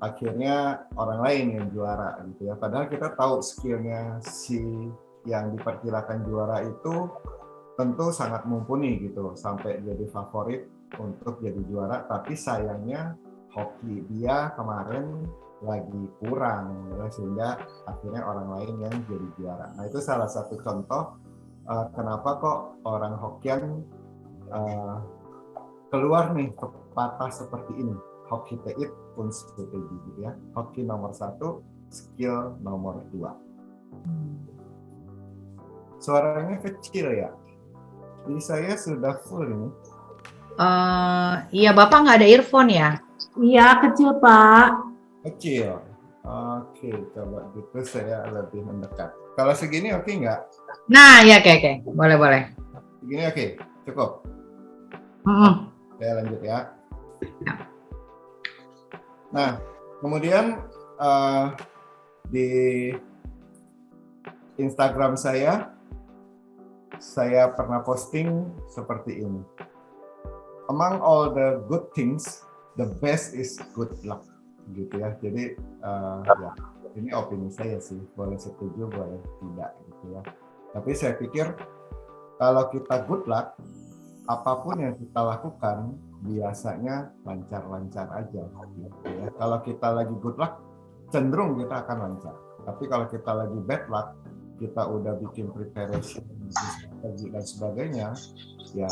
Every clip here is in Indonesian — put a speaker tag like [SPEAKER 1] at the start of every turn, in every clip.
[SPEAKER 1] akhirnya orang lain yang juara gitu ya. Padahal kita tahu skillnya si yang diperkirakan juara itu tentu sangat mumpuni gitu sampai jadi favorit untuk jadi juara. Tapi sayangnya hoki dia kemarin lagi kurang ya, sehingga akhirnya orang lain yang jadi juara. Nah itu salah satu contoh kenapa kok orang Hokian keluar nih pepatah seperti ini. Hoki teit kunst strategi gitu ya. Hoki nomor 1, skill nomor 2. Suaranya kecil ya. Jadi saya sudah full ini.
[SPEAKER 2] Iya, Bapak nggak ada earphone ya?
[SPEAKER 3] Iya, kecil, Pak.
[SPEAKER 1] Kecil. Oke, coba gitu saya lebih mendekat. Kalau segini oke nggak?
[SPEAKER 2] Nah, ya oke. Boleh.
[SPEAKER 1] Segini oke, cukup. Saya lanjut ya. Nah, kemudian di Instagram saya pernah posting seperti ini. Among all the good things, the best is good luck, gitu ya. Jadi ya, ini opini saya sih, boleh setuju, boleh tidak, gitu ya. Tapi saya pikir kalau kita good luck, apapun yang kita lakukan biasanya lancar-lancar aja, gitu ya. Kalau kita lagi good luck, cenderung kita akan lancar. Tapi kalau kita lagi bad luck, kita udah bikin preparation dan sebagainya, ya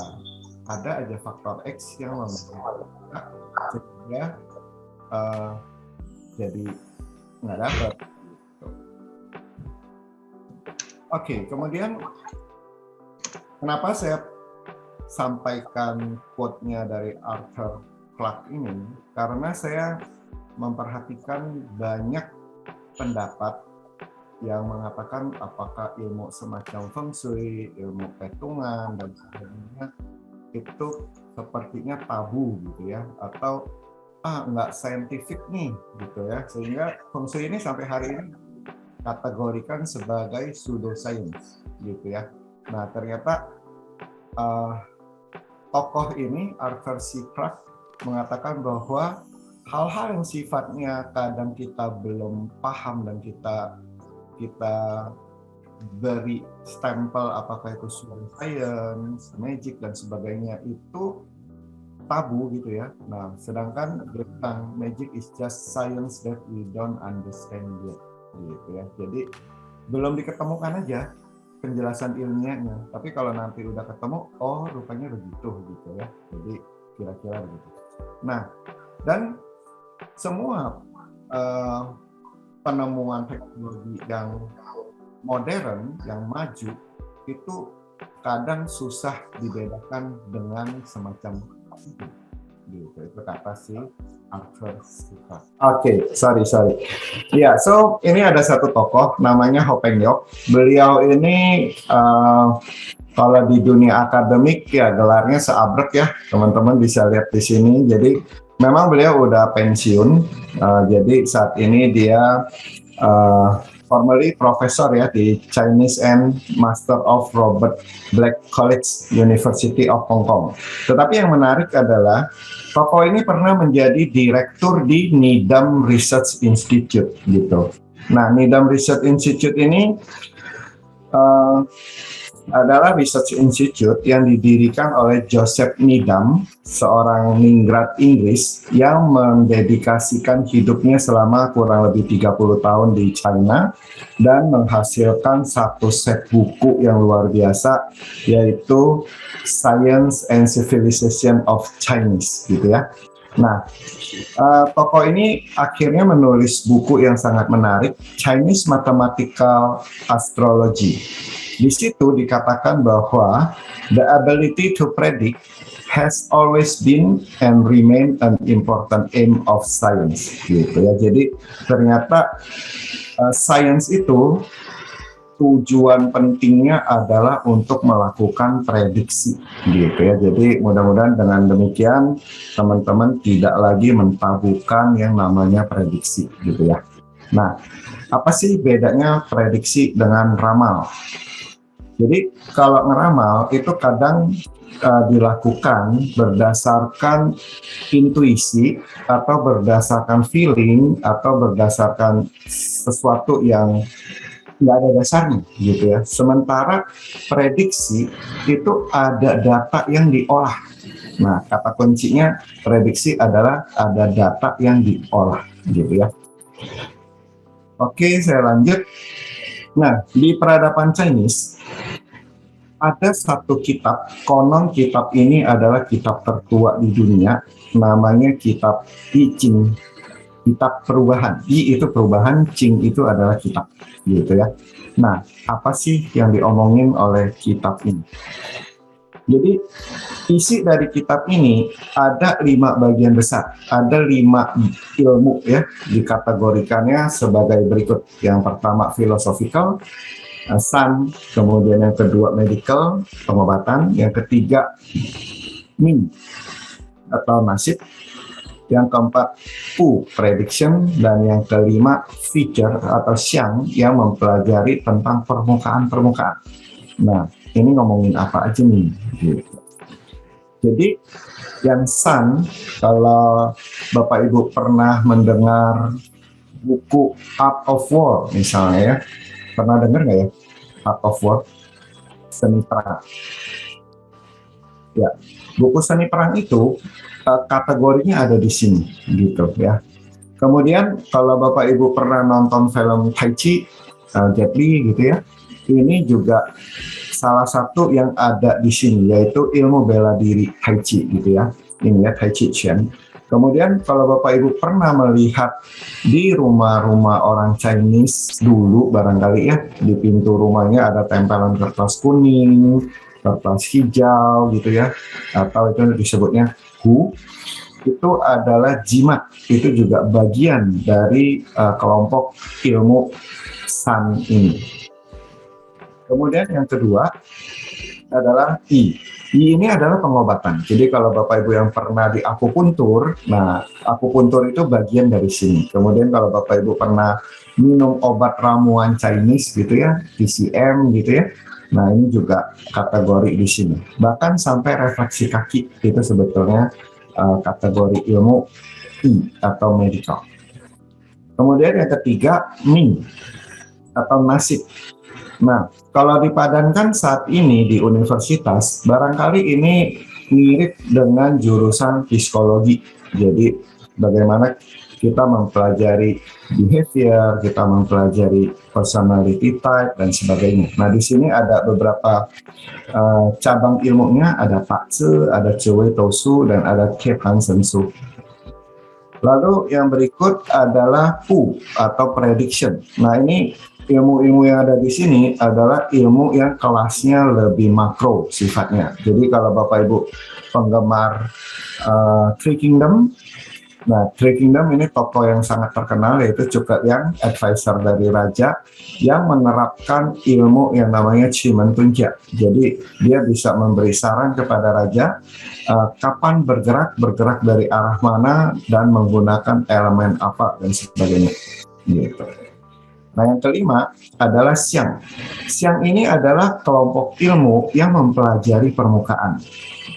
[SPEAKER 1] ada aja faktor X yang membuat kita sehingga jadi nggak dapat. Oke, kemudian kenapa saya sampaikan quote-nya dari Arthur Clarke ini? Karena saya memperhatikan banyak pendapat yang mengatakan apakah ilmu semacam feng shui, ilmu petungan dan sebagainya itu sepertinya tabu gitu ya, atau nggak saintifik nih gitu ya, sehingga feng shui ini sampai hari ini kategorikan sebagai pseudoscience gitu ya. Nah ternyata tokoh ini Arthur C. Clarke mengatakan bahwa hal-hal yang sifatnya kadang kita belum paham dan kita beri stempel apakah itu science, magic dan sebagainya itu tabu gitu ya. Nah, sedangkan tentang magic is just science that we don't understand yet gitu ya. Jadi belum diketemukan aja penjelasan ilmiahnya. Tapi kalau nanti udah ketemu, oh rupanya begitu gitu ya. Jadi kira-kira begitu. Nah, dan semua penemuan teknologi yang modern, yang maju, itu kadang susah dibedakan dengan semacam gitu. Itu kata si Arthur C. Clarke. Oke, sorry. Ya, so ini ada satu tokoh namanya Ho Peng Yok. Beliau ini kalau di dunia akademik ya gelarnya seabrek ya, teman-teman bisa lihat di sini. Jadi memang beliau udah pensiun, jadi saat ini dia formerly profesor ya di Chinese and Master of Robert Black College University of Hong Kong. Tetapi yang menarik adalah tokoh ini pernah menjadi direktur di Needham Research Institute gitu. Nah, Needham Research Institute ini adalah research institute yang didirikan oleh Joseph Needham, seorang ningrat Inggris yang mendedikasikan hidupnya selama kurang lebih 30 tahun di China dan menghasilkan satu set buku yang luar biasa, yaitu Science and Civilization of Chinese gitu ya. Nah, tokoh ini akhirnya menulis buku yang sangat menarik, Chinese Mathematical Astrology. Di situ dikatakan bahwa the ability to predict has always been and remain an important aim of science gitu ya. Jadi ternyata science itu tujuan pentingnya adalah untuk melakukan prediksi gitu ya. Jadi mudah-mudahan dengan demikian teman-teman tidak lagi mentabukan yang namanya prediksi gitu ya. Nah, apa sih bedanya prediksi dengan ramal? Jadi kalau ngeramal itu kadang dilakukan berdasarkan intuisi atau berdasarkan feeling atau berdasarkan sesuatu yang nggak ada dasarnya gitu ya. Sementara prediksi itu ada data yang diolah. Nah, kata kuncinya prediksi adalah ada data yang diolah gitu ya. Oke, saya lanjut. Nah, di peradaban Chinese ada satu kitab, konon kitab ini adalah kitab tertua di dunia, namanya kitab I Ching, kitab perubahan. I itu perubahan, Ching itu adalah kitab, gitu ya. Nah, apa sih yang diomongin oleh kitab ini? Jadi, isi dari kitab ini ada 5 bagian besar, ada 5 ilmu ya, dikategorikannya sebagai berikut. Yang pertama philosophical, Sun, kemudian yang kedua medical, pengobatan, yang ketiga Ming atau nasib, yang keempat Pu, prediction, dan yang kelima feature atau Xiang yang mempelajari tentang permukaan-permukaan. Nah, ini ngomongin apa aja nih? Gitu. Jadi yang Sun, kalau Bapak Ibu pernah mendengar buku Art of War misalnya ya, pernah dengar nggak ya? Art of War, seni perang. Ya, buku seni perang itu kategorinya ada di sini, gitu ya. Kemudian kalau Bapak Ibu pernah nonton film Tai Chi, Jet Li gitu ya, ini juga salah satu yang ada di sini, yaitu ilmu bela diri Tai Chi gitu ya. Ini ya Tai Chi Chuan. Kemudian kalau Bapak Ibu pernah melihat di rumah-rumah orang Chinese dulu barangkali ya, di pintu rumahnya ada tempelan kertas kuning, kertas hijau gitu ya, atau itu disebutnya hu, itu adalah jimat, itu juga bagian dari kelompok ilmu Sun ini. Kemudian yang kedua adalah I. I ini adalah pengobatan. Jadi kalau Bapak Ibu yang pernah di akupuntur, nah akupuntur itu bagian dari sini. Kemudian kalau Bapak Ibu pernah minum obat ramuan Chinese gitu ya, TCM gitu ya, nah ini juga kategori di sini. Bahkan sampai refleksi kaki itu sebetulnya kategori ilmu I atau medical. Kemudian yang ketiga Ming atau nasib. Nah, kalau dipadankan saat ini di universitas, barangkali ini mirip dengan jurusan psikologi. Jadi, bagaimana kita mempelajari behavior, kita mempelajari personality type, dan sebagainya. Nah, di sini ada beberapa cabang ilmunya, ada Tatsu, ada Chewei Tosu, dan ada Kepan Sensu. Lalu yang berikut adalah Pu atau prediction. Nah, ini ilmu-ilmu yang ada di sini adalah ilmu yang kelasnya lebih makro sifatnya. Jadi kalau Bapak Ibu penggemar Three Kingdom, nah Three Kingdom ini tokoh yang sangat terkenal, yaitu Cuka Yang, advisor dari raja, yang menerapkan ilmu yang namanya Chimen Tunja. Jadi dia bisa memberi saran kepada raja kapan bergerak dari arah mana dan menggunakan elemen apa dan sebagainya. Gitu. Nah, yang kelima adalah Xiang. Xiang ini adalah kelompok ilmu yang mempelajari permukaan.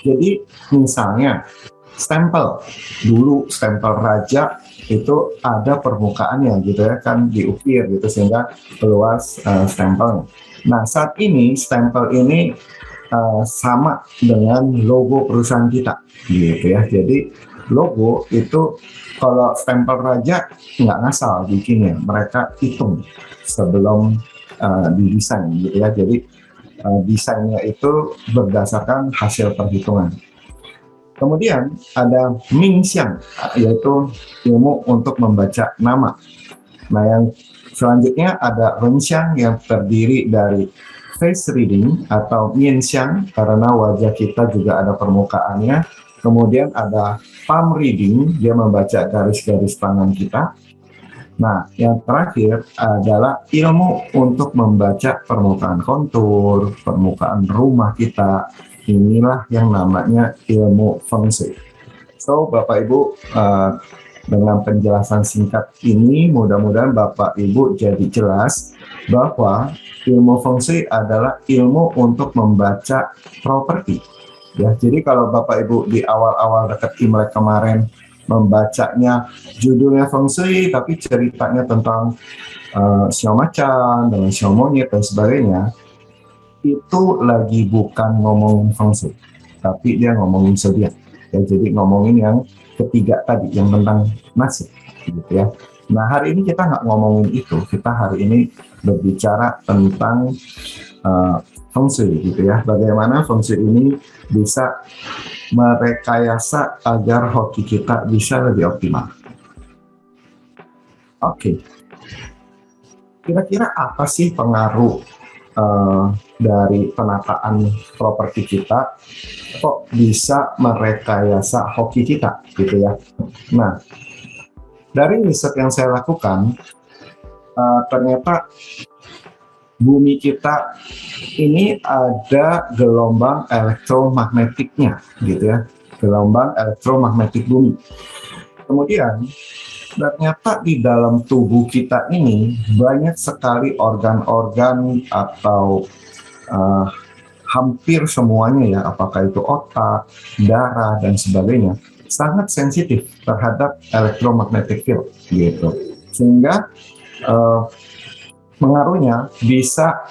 [SPEAKER 1] Jadi, misalnya, stempel. Dulu stempel raja itu ada permukaannya gitu ya, kan diukir gitu sehingga keluar stempelnya. Nah, saat ini stempel ini sama dengan logo perusahaan kita gitu ya. Jadi, logo itu kalau stempel raja nggak ngasal bikinnya, mereka hitung sebelum didesain gitu ya. Jadi desainnya itu berdasarkan hasil perhitungan. Kemudian ada Ming Xiang, yaitu ilmu untuk membaca nama. Nah, yang selanjutnya ada Ren Xiang yang terdiri dari face reading atau Mian Xiang karena wajah kita juga ada permukaannya. Kemudian ada palm reading, dia membaca garis-garis tangan kita. Nah, yang terakhir adalah ilmu untuk membaca permukaan kontur, permukaan rumah kita. Inilah yang namanya ilmu Feng Shui. So, Bapak Ibu dengan penjelasan singkat ini mudah-mudahan Bapak Ibu jadi jelas bahwa ilmu feng shui adalah ilmu untuk membaca properti. Ya, jadi kalau Bapak Ibu di awal-awal dekat Imlek kemarin membacanya judulnya feng shui tapi ceritanya tentang xiao macan dengan xiao monyet dan sebagainya, itu lagi bukan ngomongin feng shui, tapi dia ngomongin zodiak. Ya, jadi ngomongin yang ketiga tadi, yang tentang nasib, gitu ya. Nah, hari ini kita nggak ngomongin itu, kita hari ini berbicara tentang feng shui, gitu ya. Bagaimana feng shui ini bisa merekayasa agar hoki kita bisa lebih optimal. Oke. Kira-kira apa sih pengaruh dari penataan properti kita kok bisa merekayasa hoki kita, gitu ya. Nah, dari riset yang saya lakukan, ternyata bumi kita ini ada gelombang elektromagnetiknya, gitu ya, gelombang elektromagnetik bumi. Kemudian ternyata di dalam tubuh kita ini banyak sekali organ-organ atau hampir semuanya ya, apakah itu otak, darah, dan sebagainya, sangat sensitif terhadap electromagnetic field, gitu. Sehingga pengaruhnya bisa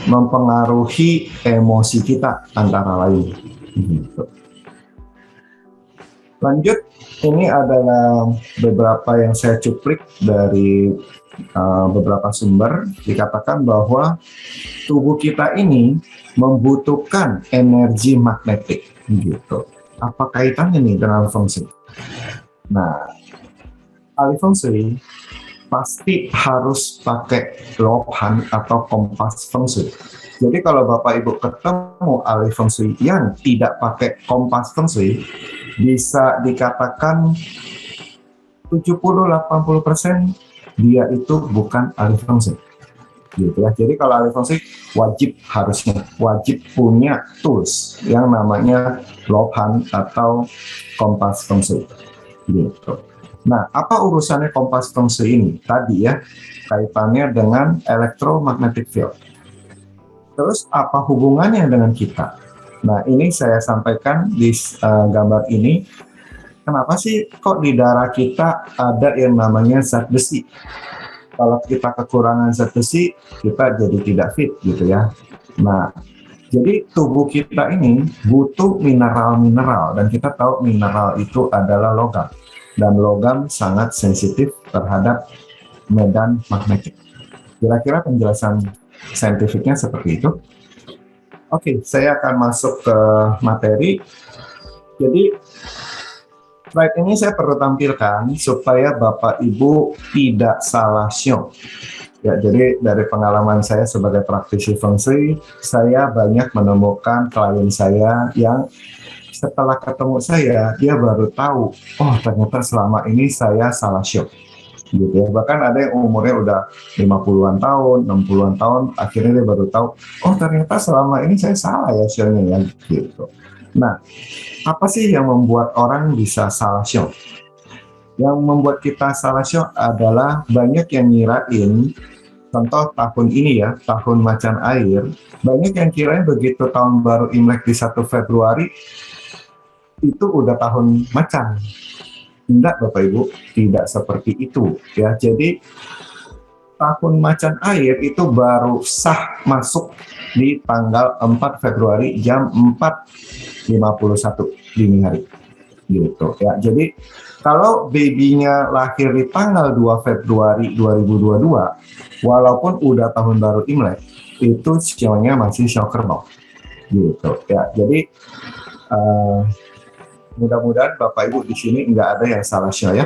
[SPEAKER 1] mempengaruhi emosi kita antara lain. Gitu. Lanjut, ini adalah beberapa yang saya cuplik dari beberapa sumber. Dikatakan bahwa tubuh kita ini membutuhkan energi magnetik, gitu. Apa kaitannya nih dengan feng shui? Nah, ahli feng shui pasti harus pakai lobhan atau kompas feng shui. Jadi kalau Bapak Ibu ketemu ahli feng shui yang tidak pakai kompas feng shui, bisa dikatakan 70-80% dia itu bukan ahli feng shui, gitu ya. Jadi kalau ahli feng shui harusnya wajib punya tools yang namanya lobhan atau kompas feng shui, gitu. Nah, apa urusannya kompas feng shui ini? Tadi ya, kaitannya dengan electromagnetic field. Terus apa hubungannya dengan kita? Nah, ini saya sampaikan di gambar ini. Kenapa sih kok di darah kita ada yang namanya zat besi? Kalau kita kekurangan zat besi, kita jadi tidak fit, gitu ya. Nah, jadi tubuh kita ini butuh mineral-mineral, dan kita tahu mineral itu adalah logam. Dan logam sangat sensitif terhadap medan magnetik. Kira-kira penjelasan saintifiknya seperti itu. Oke, saya akan masuk ke materi. Jadi, slide ini saya perlu tampilkan supaya Bapak Ibu tidak salah show. Ya, jadi dari pengalaman saya sebagai praktisi feng shui, saya banyak menemukan klien saya yang setelah ketemu saya, dia baru tahu, oh ternyata selama ini saya salah show. Gitu ya. Bahkan ada yang umurnya udah 50-an tahun, 60-an tahun, akhirnya dia baru tahu, oh ternyata selama ini saya salah ya show-nya ya, gitu. Nah, apa sih yang membuat orang bisa salah show? Yang membuat kita salah show adalah banyak yang ngirain, contoh tahun ini ya, tahun macan air, banyak yang kirain begitu tahun baru Imlek di 1 Februari, itu udah tahun macan. Tidak, Bapak Ibu, tidak seperti itu ya. Jadi tahun macan air itu baru sah masuk di tanggal 4 Februari jam 4.51 dini hari, gitu ya. Jadi kalau babynya lahir di tanggal 2 Februari 2022, walaupun udah tahun baru Imlek, itu sionya masih show kerbau, gitu ya. Jadi mudah-mudahan Bapak Ibu di sini nggak ada yang salah show ya.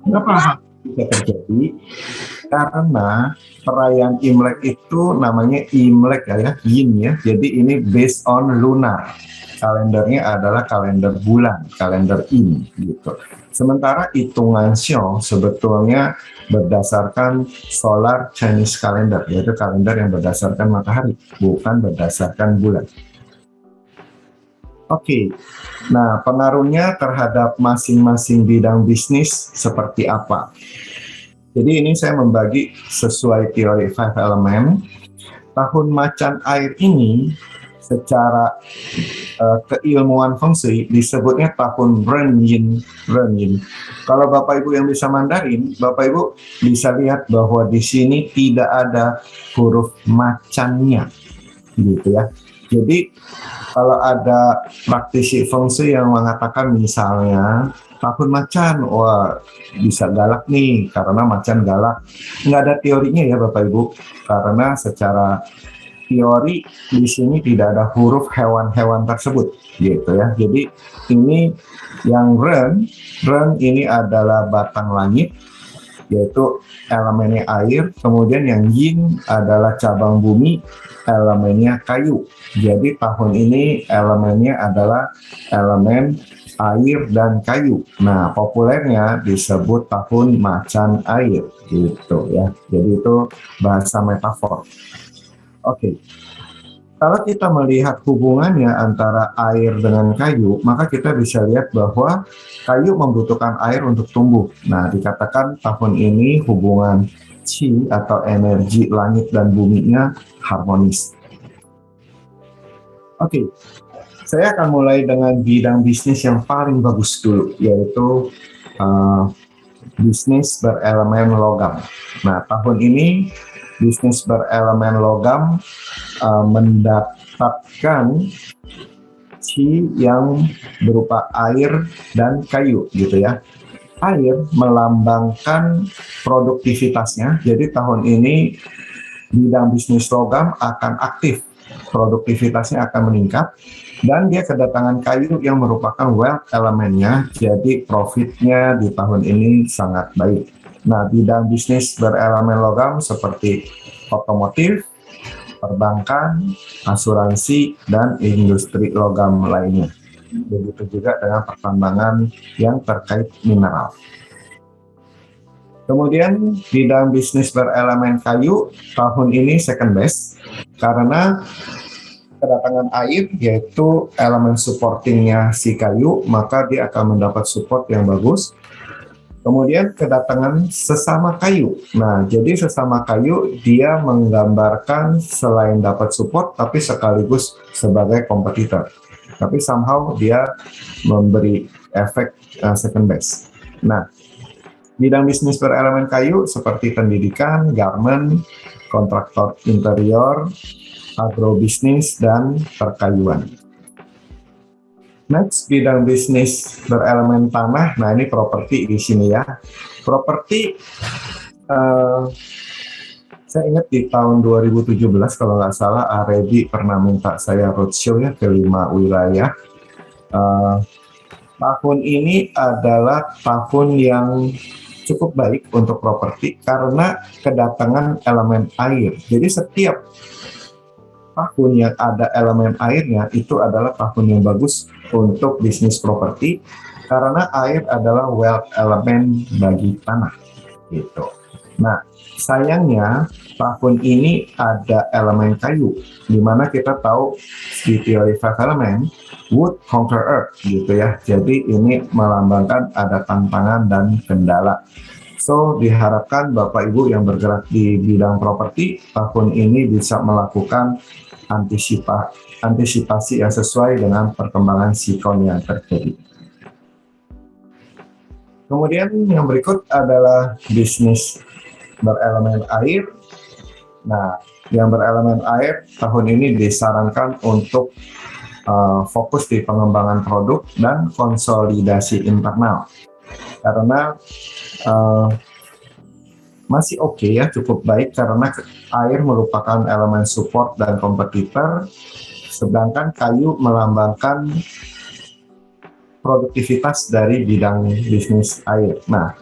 [SPEAKER 1] Kenapa bisa terjadi? Karena perayaan Imlek itu namanya Imlek ya, Yin ya. Jadi ini based on lunar. Kalendernya adalah kalender bulan, kalender Yin gitu. Sementara hitungan show sebetulnya berdasarkan solar Chinese calendar, yaitu kalender yang berdasarkan matahari, bukan berdasarkan bulan. Oke, nah pengaruhnya terhadap masing-masing bidang bisnis seperti apa? Jadi ini saya membagi sesuai teori five element. Tahun macan air ini secara keilmuan feng shui disebutnya tahun Ren Yin. Kalau Bapak Ibu yang bisa Mandarin, Bapak Ibu bisa lihat bahwa di sini tidak ada huruf macannya, gitu ya. Jadi kalau ada praktisi feng shui yang mengatakan misalnya tahun macan, wah bisa galak nih karena macan galak. Nggak ada teorinya ya Bapak Ibu, karena secara teori di sini tidak ada huruf hewan-hewan tersebut, gitu ya. Jadi ini yang Ren ini adalah batang langit, yaitu elemennya air. Kemudian yang Yin adalah cabang bumi, elemennya kayu. Jadi tahun ini elemennya adalah elemen air dan kayu. Nah, populernya disebut tahun macan air, gitu ya. Jadi itu bahasa metafor. Oke. Kalau kita melihat hubungannya antara air dengan kayu, maka kita bisa lihat bahwa kayu membutuhkan air untuk tumbuh. Nah, dikatakan tahun ini hubungan Qi atau energi langit dan buminya harmonis. Oke, saya akan mulai dengan bidang bisnis yang paling bagus dulu, yaitu bisnis berelemen logam. Nah, tahun ini bisnis berelemen logam mendapatkan Qi yang berupa air dan kayu, gitu ya. Air melambangkan produktivitasnya, jadi tahun ini bidang bisnis logam akan aktif, produktivitasnya akan meningkat, dan dia kedatangan kayu yang merupakan wealth elemennya, jadi profitnya di tahun ini sangat baik. Nah, bidang bisnis berelemen logam seperti otomotif, perbankan, asuransi, dan industri logam lainnya. Begitu juga dengan pertambangan yang terkait mineral. Kemudian bidang bisnis berelemen kayu tahun ini second best karena kedatangan air, yaitu elemen supportingnya si kayu, maka dia akan mendapat support yang bagus. Kemudian kedatangan sesama kayu. Nah, jadi sesama kayu dia menggambarkan selain dapat support, tapi sekaligus sebagai kompetitor. Tapi somehow dia memberi efek second best. Nah, bidang bisnis berelemen kayu seperti pendidikan, garment, kontraktor interior, agrobisnis, dan perkayuan. Next, bidang bisnis berelemen tanah. Nah, ini properti di sini ya. Properti, saya ingat di tahun 2017 kalau nggak salah, Aredi pernah minta saya roadshow ya ke 5 wilayah. Tahun ini adalah tahun yang cukup baik untuk properti karena kedatangan elemen air. Jadi setiap tahun yang ada elemen airnya itu adalah tahun yang bagus untuk bisnis properti karena air adalah wealth elemen bagi tanah, gitu. Nah, sayangnya tahun ini ada elemen kayu, di mana kita tahu di teori five element wood conquer earth, gitu ya. Jadi ini melambangkan ada tantangan dan kendala. So, diharapkan Bapak Ibu yang bergerak di bidang properti tahun ini bisa melakukan antisipasi yang sesuai dengan perkembangan sikon yang terjadi. Kemudian yang berikut adalah bisnis berelemen air. Nah, yang berelemen air tahun ini disarankan untuk fokus di pengembangan produk dan konsolidasi internal. Karena masih oke ya, cukup baik karena air merupakan elemen support dan kompetitor, sedangkan kayu melambangkan produktivitas dari bidang bisnis air. Nah,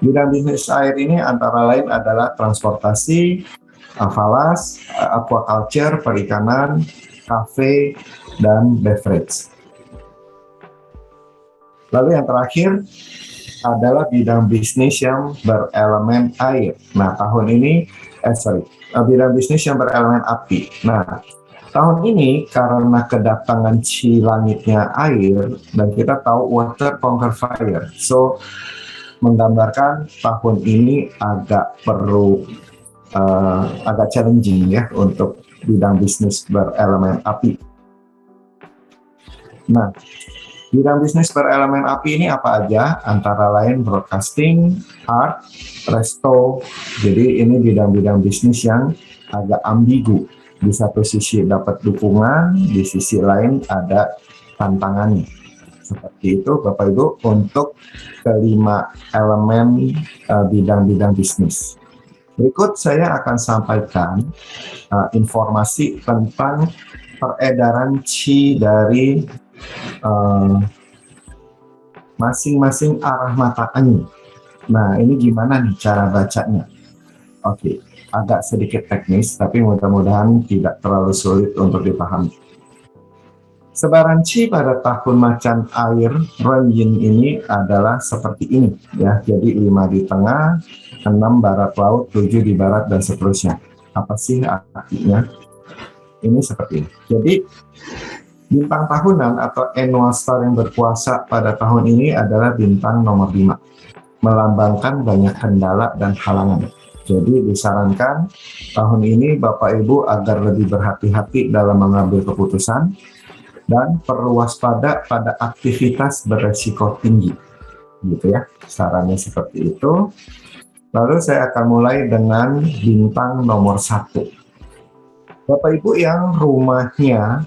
[SPEAKER 1] bidang bisnis air ini antara lain adalah transportasi, falas, aquaculture, perikanan, kafe, dan beverage. Lalu yang terakhir adalah bidang bisnis yang berelemen air. Nah, tahun ini, bidang bisnis yang berelemen api. Nah, Tahun ini karena kedatangan si langitnya air dan kita tahu water conquer fire, so menggambarkan tahun ini agak challenging ya untuk bidang bisnis berelemen api. Nah, bidang bisnis berelemen api ini apa aja? Antara lain broadcasting, art, resto. Jadi ini bidang-bidang bisnis yang agak ambigu. Di satu sisi dapat dukungan, di sisi lain ada tantangannya. Seperti itu Bapak Ibu untuk kelima elemen bidang-bidang bisnis. Berikut saya akan sampaikan informasi tentang peredaran qi dari masing-masing arah mata angin. Nah, ini gimana nih cara bacanya? Oke, agak sedikit teknis, tapi mudah-mudahan tidak terlalu sulit untuk dipahami. Sebaran qi pada tahun macan air Renyin ini adalah seperti ini ya. Jadi 5 di tengah, 6 barat laut, 7 di barat dan seterusnya. Apa sih artinya? Ini seperti ini. Jadi bintang tahunan atau annual star yang berkuasa pada tahun ini adalah bintang nomor 5. Melambangkan banyak kendala dan halangan. Jadi disarankan tahun ini Bapak Ibu agar lebih berhati-hati dalam mengambil keputusan dan perlu waspada pada aktivitas beresiko tinggi. Gitu ya, sarannya seperti itu. Lalu saya akan mulai dengan bintang nomor 1. Bapak Ibu yang rumahnya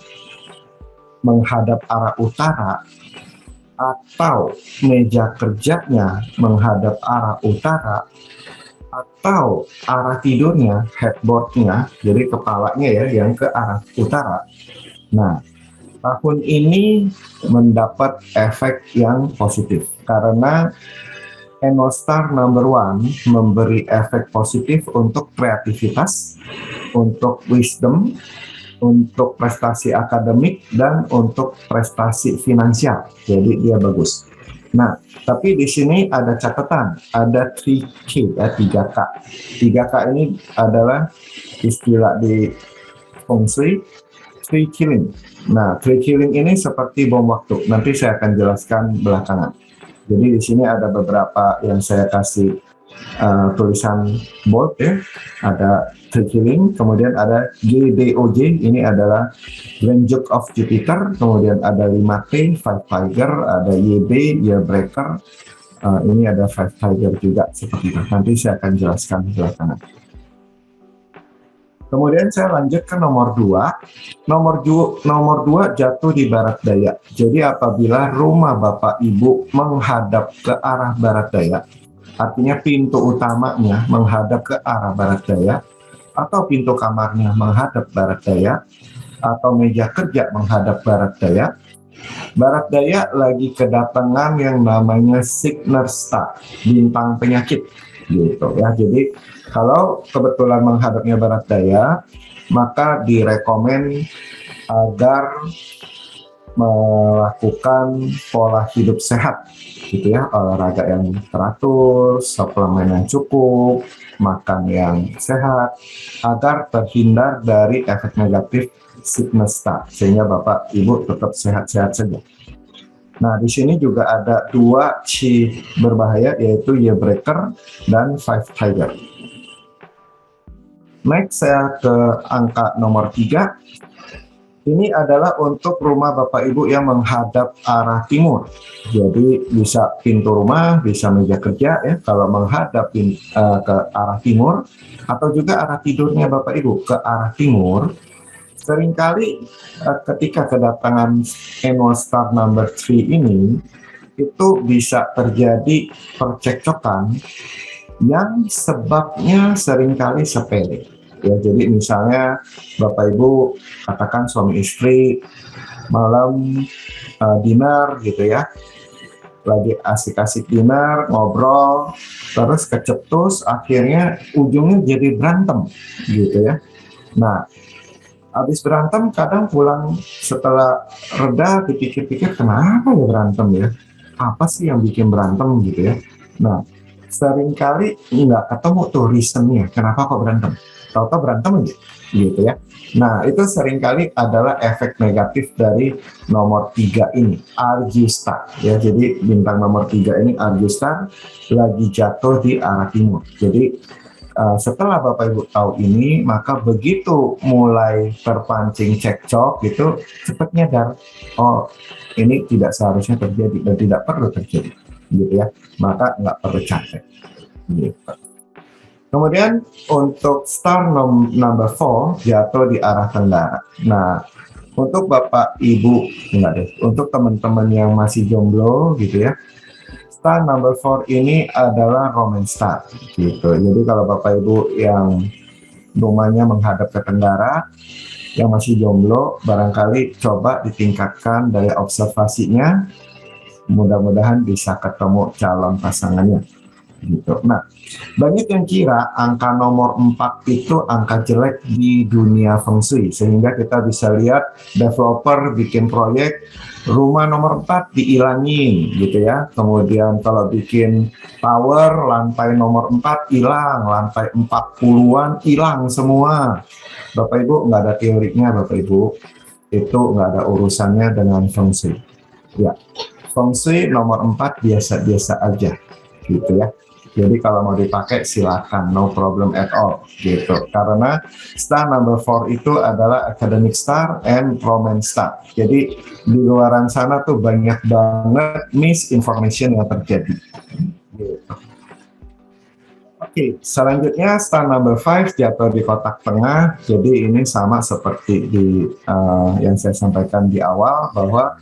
[SPEAKER 1] menghadap arah utara atau meja kerjanya menghadap arah utara atau arah tidurnya, headboardnya, jadi kepalanya ya yang ke arah utara. Nah, tahun ini mendapat efek yang positif karena annual star number 1 memberi efek positif untuk kreativitas, untuk wisdom, untuk prestasi akademik, dan untuk prestasi finansial. Jadi dia bagus. Nah, tapi di sini ada catatan, ada 3K ya, 3K. 3K ini adalah istilah di Feng Shui, tree killing. Nah, tree killing ini seperti bom waktu. Nanti saya akan jelaskan belakangan. Jadi di sini ada beberapa yang saya kasih tulisan bold ya. Ada tree killing, kemudian ada GDOJ, ini adalah Grand Duke of Jupiter, kemudian ada 5T, Five Tiger, ada YB, Year Breaker, ini ada Five Tiger juga seperti itu. Nanti saya akan jelaskan belakangan. Kemudian saya lanjut ke nomor 2. Nomor 2 jatuh di barat daya. Jadi apabila rumah Bapak Ibu menghadap ke arah barat daya, artinya pintu utamanya menghadap ke arah barat daya, atau pintu kamarnya menghadap barat daya, atau meja kerja menghadap barat daya lagi kedatangan yang namanya Signer Star, bintang penyakit gitu ya. Jadi kalau kebetulan menghadapnya barat daya, maka direkomend agar melakukan pola hidup sehat gitu ya, olahraga yang teratur, suplemen yang cukup, makan yang sehat, agar terhindar dari efek negatif sickness star, sehingga Bapak Ibu tetap sehat-sehat saja. Nah, di sini juga ada 2 qi berbahaya, yaitu Year Breaker dan Five Tiger. Next, saya ke angka nomor 3. Ini adalah untuk rumah Bapak Ibu yang menghadap arah timur. Jadi bisa pintu rumah, bisa meja kerja ya, kalau menghadap ke arah timur, atau juga arah tidurnya Bapak Ibu ke arah timur. Seringkali ketika kedatangan annual star number 3 ini, itu bisa terjadi percekcokan yang sebabnya seringkali sepele. Ya, jadi misalnya Bapak Ibu katakan suami istri malam dinner gitu ya, lagi asik-asik dinner, ngobrol, terus kecetus, akhirnya ujungnya jadi berantem gitu ya. Nah, habis berantem kadang pulang setelah reda dipikir-pikir, kenapa ya berantem ya? Apa sih yang bikin berantem gitu ya? Nah, seringkali nggak ketemu tuh reasonnya, kenapa kok berantem? Tahu-tahu berantem aja. gitu ya. Nah, itu seringkali adalah efek negatif dari nomor 3 ini, Arju Star. Ya, jadi bintang nomor 3 ini Arju Star lagi jatuh di arah timur. Jadi setelah Bapak Ibu tahu ini, maka begitu mulai terpancing cekcok gitu, cepat nyadar, oh ini tidak seharusnya terjadi dan tidak perlu terjadi, gitu ya. Maka nggak perlu capek. Gitu. Kemudian untuk star number 4 jatuh di arah tenggara. Nah, untuk Bapak Ibu, enggak deh, untuk teman-teman yang masih jomblo gitu ya, star number 4 ini adalah romance star gitu. Jadi kalau Bapak Ibu yang rumahnya menghadap ke tenggara, yang masih jomblo, barangkali coba ditingkatkan daya observasinya, mudah-mudahan bisa ketemu calon pasangannya gitu. Nah, banyak yang kira angka nomor 4 itu angka jelek di dunia feng shui, sehingga kita bisa lihat developer bikin proyek rumah nomor 4 dihilangin gitu ya. Kemudian kalau bikin tower lantai nomor 4 hilang, lantai 40-an hilang semua. Bapak Ibu, nggak ada teorinya Bapak Ibu, itu nggak ada urusannya dengan feng shui. Ya, feng shui nomor 4 biasa-biasa aja gitu ya. Jadi kalau mau dipakai silakan, no problem at all gitu. Karena star number 4 itu adalah academic star and romance star. Jadi di luaran sana tuh banyak banget misinformation yang terjadi. Gitu. Oke, selanjutnya star number 5 jatuh di kotak tengah. Jadi ini sama seperti di yang saya sampaikan di awal bahwa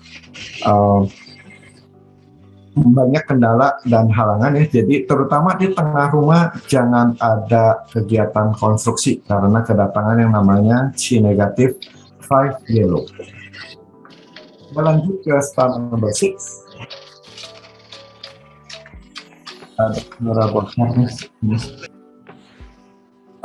[SPEAKER 1] banyak kendala dan halangan ya. Jadi terutama di tengah rumah jangan ada kegiatan konstruksi karena kedatangan yang namanya Chi negatif 5 yellow. Lanjut ke star number 6. Ada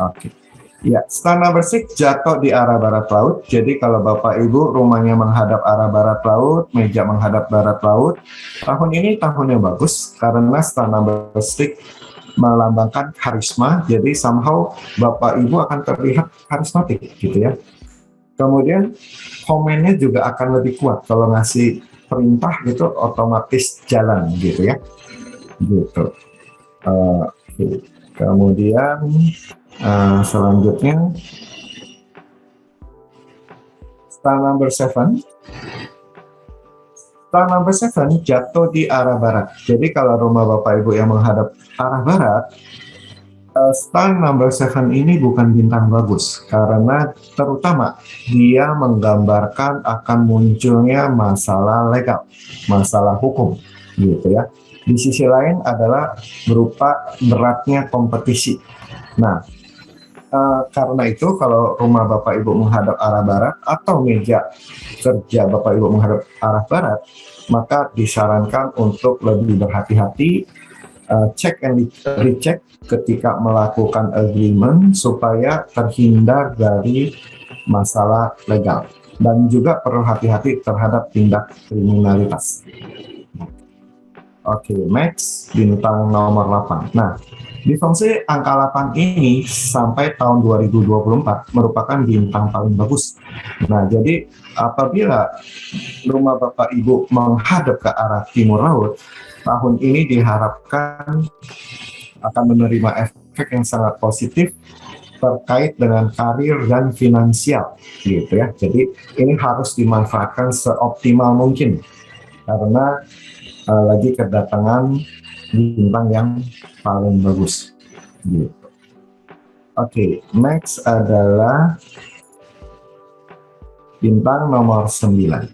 [SPEAKER 1] Oke. Ya, star number 6 jatuh di arah barat laut. Jadi kalau Bapak Ibu rumahnya menghadap arah barat laut, meja menghadap barat laut, tahun ini tahun yang bagus karena star number 6 melambangkan karisma. Jadi somehow Bapak Ibu akan terlihat karismatik gitu ya. Kemudian komennya juga akan lebih kuat kalau ngasih perintah gitu otomatis jalan gitu ya. Gitu. Kemudian selanjutnya star number 7. Star number 7 jatuh di arah barat. Jadi kalau rumah Bapak Ibu yang menghadap arah barat, star number 7 ini bukan bintang bagus karena terutama dia menggambarkan akan munculnya masalah legal, masalah hukum gitu ya. Di sisi lain adalah berupa beratnya kompetisi. Nah, karena itu kalau rumah Bapak Ibu menghadap arah barat atau meja kerja Bapak Ibu menghadap arah barat, maka disarankan untuk lebih berhati-hati, cek and recheck ketika melakukan agreement supaya terhindar dari masalah legal dan juga perlu hati-hati terhadap tindak kriminalitas. Oke, next bintang nomor 8. Nah, di feng shui angka 8 ini sampai tahun 2024 merupakan bintang paling bagus. Nah, jadi apabila rumah Bapak Ibu menghadap ke arah timur laut, tahun ini diharapkan akan menerima efek yang sangat positif terkait dengan karir dan finansial gitu ya. Jadi ini harus dimanfaatkan seoptimal mungkin karena lagi kedatangan bintang yang paling bagus gitu. Oke, next adalah bintang nomor 9.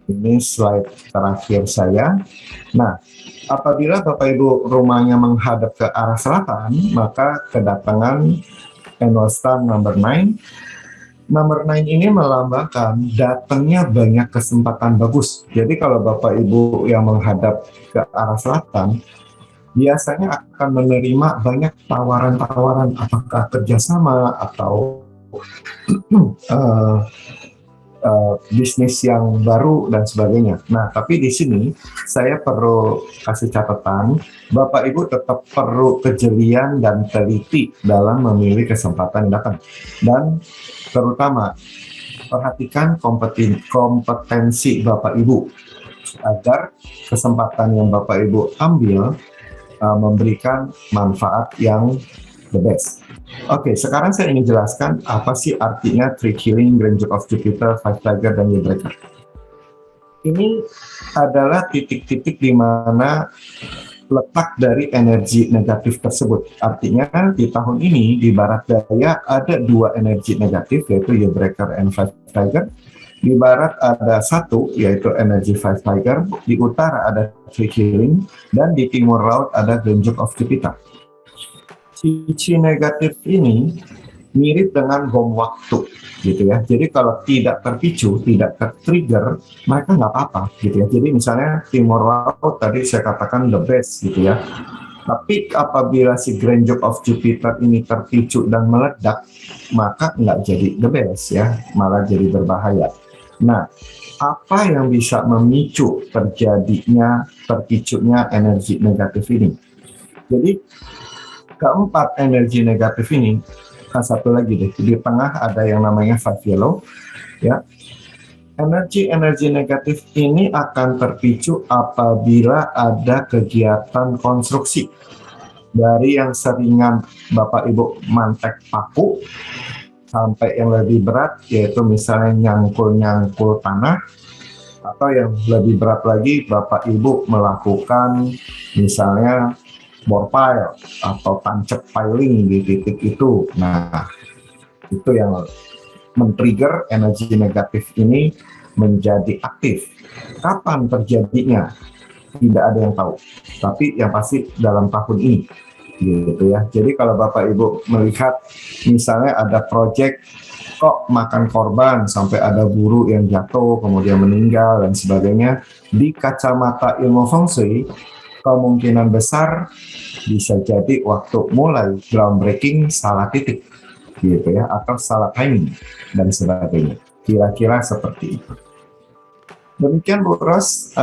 [SPEAKER 1] Ini slide terakhir saya. Nah, apabila Bapak Ibu rumahnya menghadap ke arah selatan, maka kedatangan annual star number 9. Number 9 ini melambangkan datangnya banyak kesempatan bagus. Jadi kalau Bapak Ibu yang menghadap ke arah selatan, biasanya akan menerima banyak tawaran-tawaran apakah kerjasama atau bisnis yang baru dan sebagainya. Nah, tapi di sini saya perlu kasih catatan, Bapak Ibu tetap perlu kejelian dan teliti dalam memilih kesempatan yang datang. Dan terutama perhatikan kompetensi Bapak Ibu agar kesempatan yang Bapak Ibu ambil memberikan manfaat yang the best. Oke, sekarang saya ingin jelaskan apa sih artinya Tree Killing, Granger of Jupiter, Five Tiger, dan Yearbreaker. Ini adalah titik-titik di mana letak dari energi negatif tersebut. Artinya di tahun ini di barat daya ada 2 energi negatif, yaitu Yearbreaker and Five Tiger. Di barat ada 1, yaitu energi Five Tiger. Di utara ada Tree Killing, dan di timur laut ada Granger of Jupiter. Cici negatif ini mirip dengan bom waktu, gitu ya. Jadi kalau tidak terpicu, tidak tertrigger, mereka nggak apa-apa, gitu ya. Jadi misalnya timur laut tadi saya katakan the best, gitu ya. Tapi apabila si Granger of Jupiter ini terpicu dan meledak, maka nggak jadi the best ya, malah jadi berbahaya. Nah, apa yang bisa memicu terpicunya energi negatif ini? Jadi keempat energi negatif ini, satu lagi deh, di tengah ada yang namanya five yellow, ya. Energi negatif ini akan terpicu apabila ada kegiatan konstruksi. Dari yang seringan Bapak Ibu mantek paku, sampai yang lebih berat, yaitu misalnya nyangkul-nyangkul tanah, atau yang lebih berat lagi Bapak Ibu melakukan misalnya bore pile atau tancap piling di titik itu. Nah, itu yang men-trigger energi negatif ini menjadi aktif. Kapan terjadinya? Tidak ada yang tahu. Tapi yang pasti dalam tahun ini, gitu ya. Jadi kalau Bapak Ibu melihat misalnya ada proyek kok makan korban sampai ada buruh yang jatuh kemudian meninggal dan sebagainya, di kacamata ilmu feng shui kemungkinan besar bisa jadi waktu mulai groundbreaking salah titik, gitu ya, atau salah timing dan sebagainya. Kira-kira seperti itu. Demikian Bu Ros,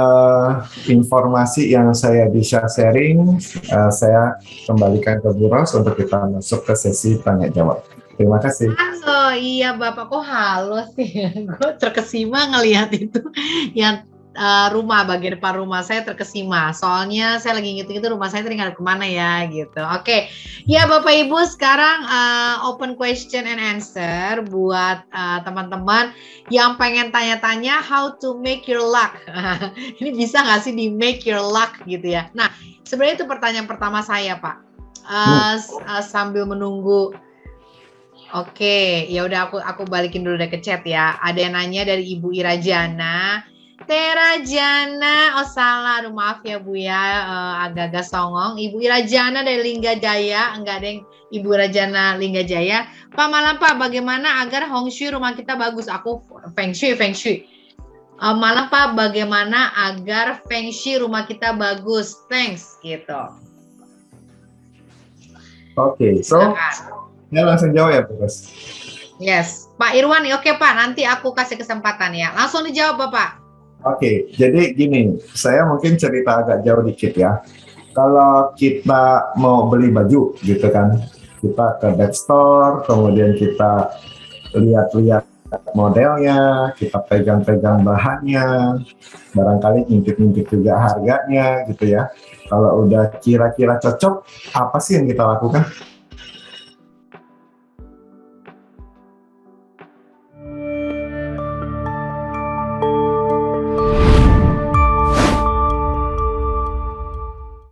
[SPEAKER 1] informasi yang saya bisa sharing. Saya kembalikan ke Bu Ros untuk kita masuk ke sesi tanya jawab. Terima kasih.
[SPEAKER 2] Halo, iya Bapak, kok halo sih? Gue terkesima ngelihat itu yang rumah, bagian depan rumah saya terkesima. Soalnya saya lagi ngitung-ngitung rumah saya tinggal kemana ya gitu. Oke, ya Bapak Ibu, sekarang open question and answer buat teman-teman yang pengen tanya-tanya how to make your luck. Ini bisa nggak sih di make your luck gitu ya? Nah, sebenarnya itu pertanyaan pertama saya Pak. Sambil menunggu. Oke, ya udah aku balikin dulu deh ke chat ya. Ada yang nanya dari Ibu Irajana. Terajana, oh salah, aduh maaf ya Bu ya, agak-agak songong. Ibu Irajana dari Linggajaya, enggak ada yang Ibu Irajana Linggajaya. Pak malam Pak, bagaimana agar Hong Shui rumah kita bagus? Aku Feng Shui. Malam Pak, bagaimana agar Feng Shui rumah kita bagus? Thanks, gitu.
[SPEAKER 1] Oke, so saya langsung jawab ya, Bos.
[SPEAKER 2] Yes, Pak Irwan, oke Pak, nanti aku kasih kesempatan ya. Langsung dijawab Bapak.
[SPEAKER 1] Oke, jadi gini, saya mungkin cerita agak jauh dikit ya. Kalau kita mau beli baju gitu kan, kita ke dead store, kemudian kita lihat-lihat modelnya, kita pegang-pegang bahannya, barangkali ngintip-ngintip juga harganya gitu ya. Kalau udah kira-kira cocok, apa sih yang kita lakukan?